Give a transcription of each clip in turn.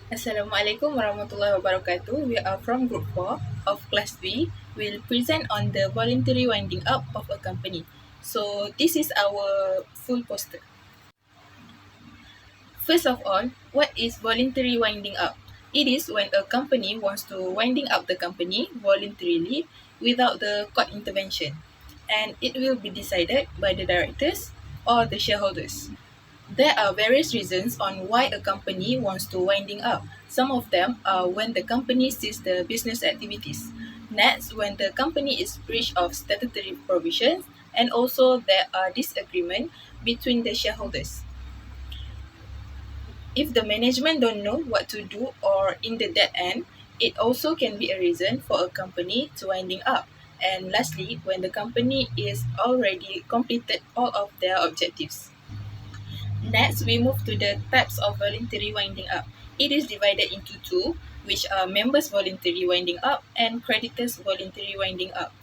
Assalamualaikum warahmatullahi wabarakatuh. We are from Group 4 of Class B. We'll present on the voluntary winding up of a company. So this is our full poster. First of all, what is voluntary winding up? It is when a company wants to winding up the company voluntarily without the court intervention, and it will be decided by the directors or the shareholders. There are various reasons on why a company wants to winding up. Some of them are when the company ceases the business activities. Next, when the company is breach of statutory provisions, and also there are disagreement between the shareholders. If the management don't know what to do or in the dead end, it also can be a reason for a company to winding up. And lastly, when the company is already completed all of their objectives. Next, we move to the types of voluntary winding up. It is divided into two, which are members voluntary winding up and creditors voluntary winding up.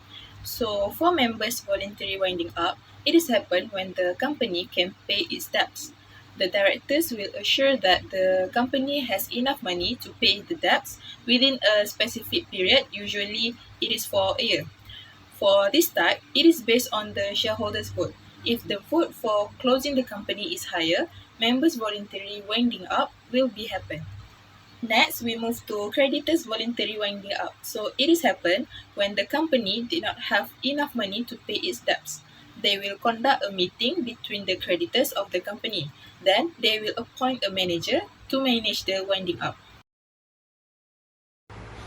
So, for members voluntary winding up, it is happen when the company can pay its debts. The directors will assure that the company has enough money to pay the debts within a specific period. Usually, it is for a year. For this type, it is based on the shareholders' vote. If the vote for closing the company is higher, members voluntary winding up will be happen. Next, we move to creditors voluntary winding up. So it is happen when the company did not have enough money to pay its debts. They will conduct a meeting between the creditors of the company. Then they will appoint a manager to manage the winding up.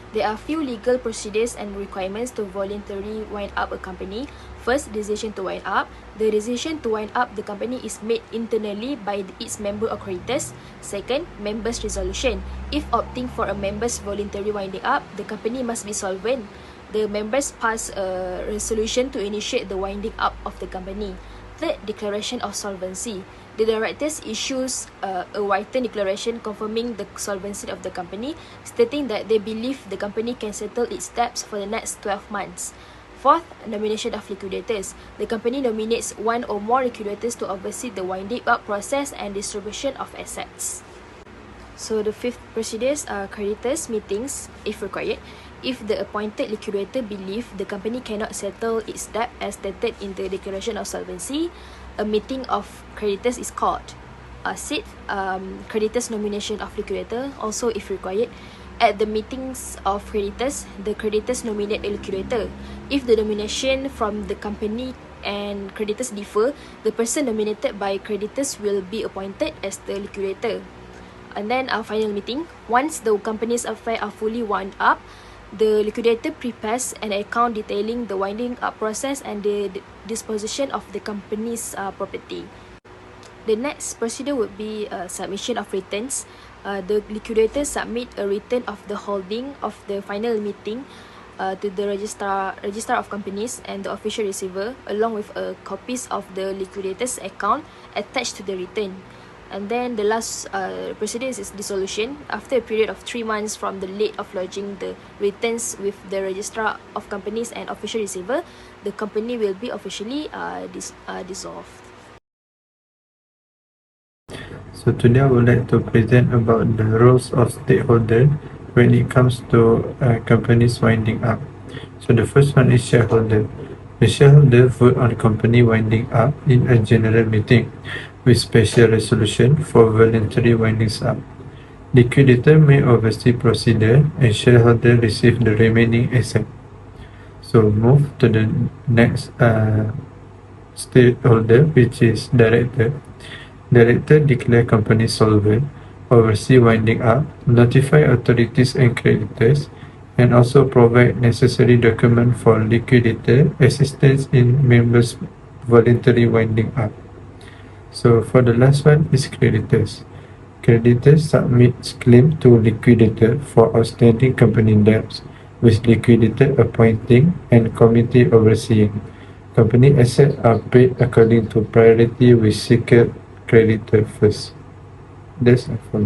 There are few legal procedures and requirements to voluntarily wind up a company. First, decision to wind up. The decision to wind up the company is made internally by its member or creditors. Second, members' resolution. If opting for a member's voluntary winding up, the company must be solvent. The members pass a resolution to initiate the winding up of the company. Third, declaration of solvency. The directors issues a written declaration confirming the solvency of the company, stating that they believe the company can settle its debts for the next 12 months. Fourth, nomination of liquidators. The company nominates one or more liquidators to oversee the winding up process and distribution of assets. So the fifth procedures are creditors meetings if required. If the appointed liquidator believe the company cannot settle its debt as stated in the declaration of solvency, a meeting of creditors is called. Sixth, creditors nomination of liquidator, also if required. At the meetings of creditors, the creditors nominate a liquidator. If the nomination from the company and creditors differ, the person nominated by creditors will be appointed as the liquidator. And then our final meeting, once the company's affairs are fully wound up, the liquidator prepares an account detailing the winding up process and the disposition of the company's property. The next procedure would be submission of returns. The liquidator submit a return of the holding of the final meeting to the registrar of companies and the official receiver, along with copies of the liquidator's account attached to the return. And then the last procedure is dissolution. After a period of 3 months from the date of lodging the returns with the registrar of companies and official receiver, the company will be officially dissolved. So today I would like to present about the roles of stakeholder when it comes to companies winding up. So the first one is shareholder. The shareholder vote on company winding up in a general meeting with special resolution for voluntary windings up. Liquidator may oversee procedure and shareholder receive the remaining asset. So move to the next stakeholder, which is director. Director declare company solvent, oversee winding up, notify authorities and creditors, and also provide necessary document for liquidator assistance in members voluntary winding up. So for the last one is creditors. Creditors submit claim to liquidator for outstanding company debts, with liquidator appointing and committee overseeing. Company assets are paid according to priority with secured creditor first. That's all for me.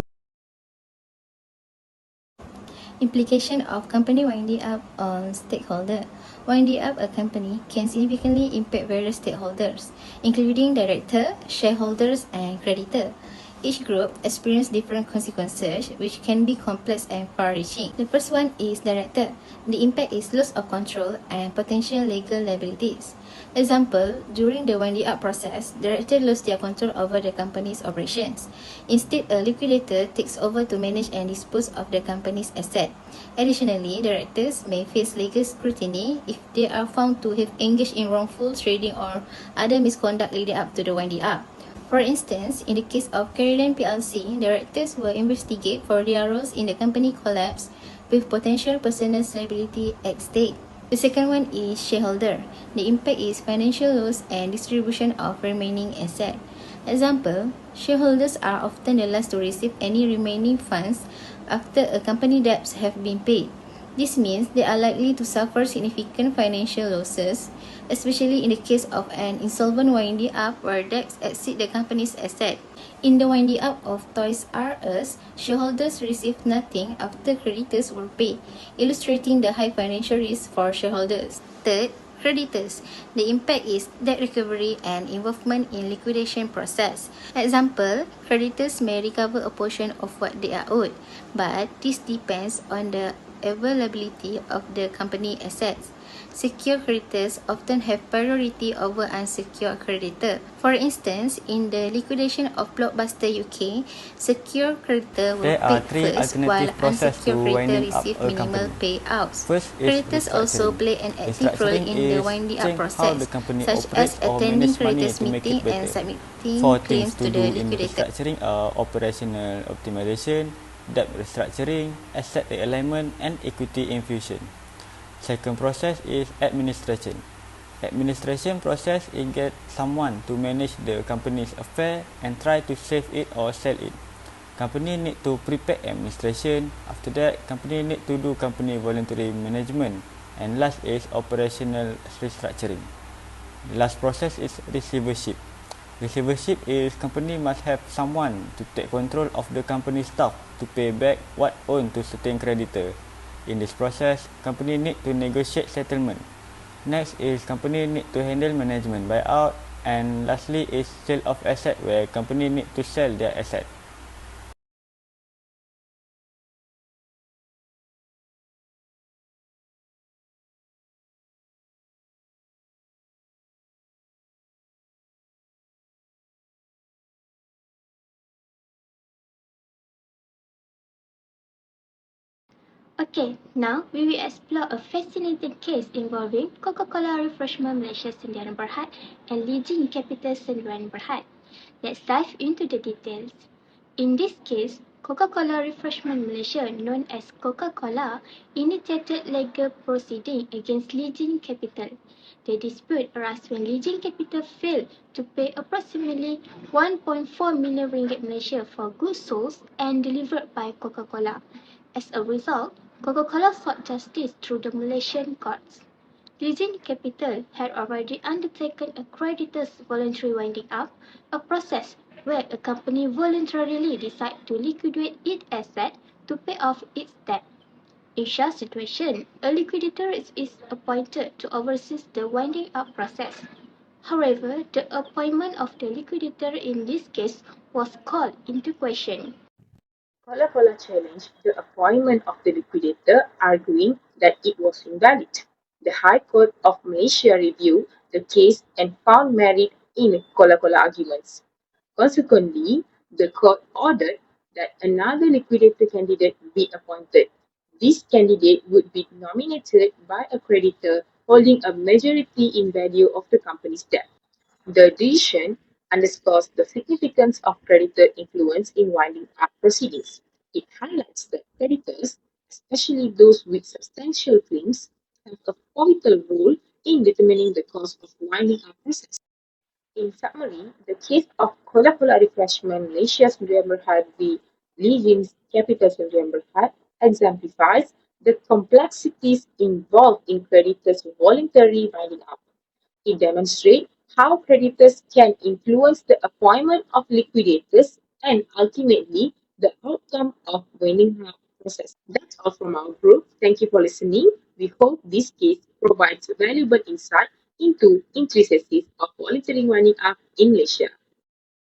Implication of company winding up on stakeholder. Winding up a company can significantly impact various stakeholders, including director, shareholders, and creditor. Each group experiences different consequences, which can be complex and far-reaching. The first one is director. The impact is loss of control and potential legal liabilities. Example, during the winding up process, directors lose their control over the company's operations. Instead, a liquidator takes over to manage and dispose of the company's asset. Additionally, directors may face legal scrutiny if they are found to have engaged in wrongful trading or other misconduct leading up to the winding up. For instance, in the case of Caroline plc, directors will investigate for their roles in the company collapse with potential personal liability at stake. The second one is shareholder. The impact is financial loss and distribution of remaining asset. Example, shareholders are often the last to receive any remaining funds after a company debts have been paid. This means they are likely to suffer significant financial losses, especially in the case of an insolvent winding up where debts exceed the company's asset. In the winding up of Toys R Us, shareholders received nothing after creditors were paid, illustrating the high financial risk for shareholders. Third, creditors. The impact is debt recovery and involvement in liquidation process. Example, creditors may recover a portion of what they are owed, but this depends on the availability of the company assets. Secure creditors often have priority over unsecured creditor. For instance, in the liquidation of Blockbuster UK, secure creditor will There are pay three first while alternative processes to unsecured creditor winding up receive a minimal company. payouts. First is Creditors also restructuring. play an active role Restructuring in the is winding up changing how process, the company such operates as or attending manage money creditors to make meeting it and better. submitting Four things claims to to the do in liquidator. restructuring are operational optimization, debt restructuring, asset realignment, and equity infusion. Second process is administration. Administration process is get someone to manage the company's affair and try to save it or sell it. Company need to prepare administration. After that, company need to do company voluntary management. And last is operational restructuring. The last process is receivership. Receivership is company must have someone to take control of the company stock to pay back what owed to certain creditor. In this process, company need to negotiate settlement. Next is company need to handle management buyout, and lastly is sale of asset where company need to sell their asset. Okay, now we will explore a fascinating case involving Coca-Cola Refreshment Malaysia Sdn Bhd and Legion Capital Sdn Bhd. Let's dive into the details. In this case, Coca-Cola Refreshment Malaysia, known as Coca-Cola, initiated legal proceeding against Legion Capital. The dispute arose when Legion Capital failed to pay approximately 1.4 million ringgit Malaysia for goods sold and delivered by Coca-Cola. As a result, Coca-Cola sought justice through the Malaysian courts. Legion Capital had already undertaken a creditor's voluntary winding up, a process where a company voluntarily decides to liquidate its asset to pay off its debt. In such situation, a liquidator is appointed to oversee the winding up process. However, the appointment of the liquidator in this case was called into question. Coca-Cola challenged the appointment of the liquidator, arguing that it was invalid. The High Court of Malaysia reviewed the case and found merit in Coca-Cola arguments. Consequently, the court ordered that another liquidator candidate be appointed. This candidate would be nominated by a creditor holding a majority in value of the company's debt. The decision underscores the significance of creditor influence in winding up proceedings. It highlights that creditors, especially those with substantial claims, have a pivotal role in determining the cost of winding up process. In summary, the case of Coca-Cola Refreshment Malaysia's Berhad v. Legions Capital's Berhad exemplifies the complexities involved in creditors' voluntary winding up. It demonstrates how creditors can influence the appointment of liquidators and ultimately the outcome of winding up process. That's all from our group. Thank you for listening. We hope this case provides valuable insight into intricacies of voluntary winding up in Malaysia.